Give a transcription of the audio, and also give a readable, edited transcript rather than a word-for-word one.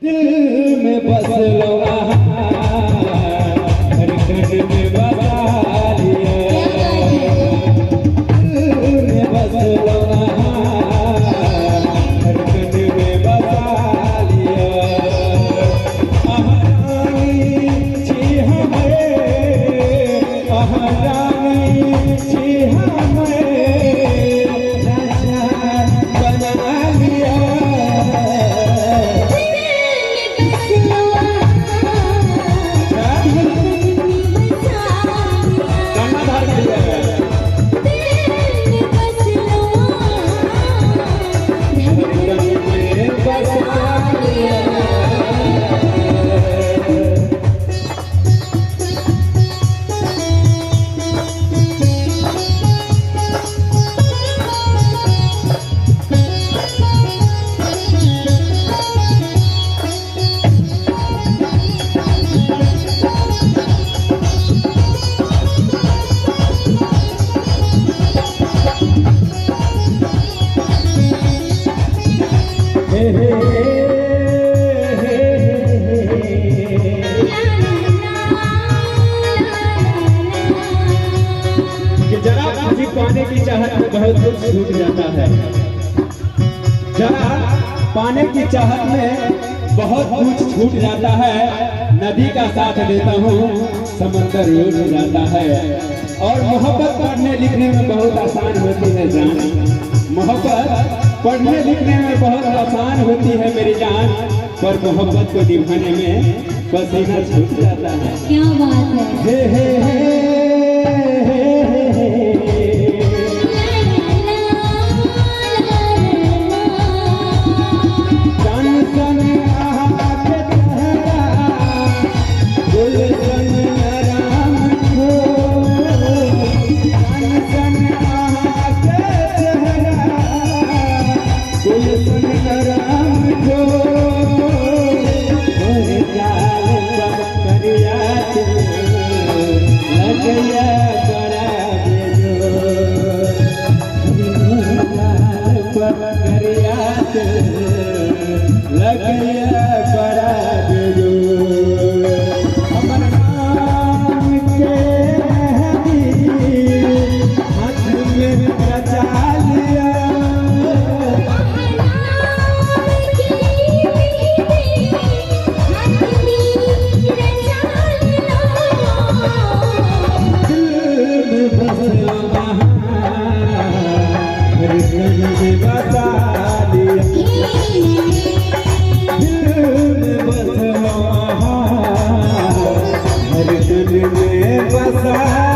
दिल में बस लो हर कण में बसा लिया, दिल में बस लो हर कण में बसा लिया। अहरानी छी हमें, अहरानी छी हमें बना लिया। जरा खुशी पाने की चाहत में बहुत कुछ छूट जाता है, जरा पाने की चाहत में बहुत कुछ छूट जाता है। नदी का साथ देता हूँ समंदर लूट जाता है। और मोहब्बत पढ़ने लिखने में बहुत आसान होती है जान, मोहब्बत पढ़ने लिखने में बहुत आसान होती है मेरी जान, पर मोहब्बत को निभाने में पसीना छूट जाता है। क्या बात है। हे बसा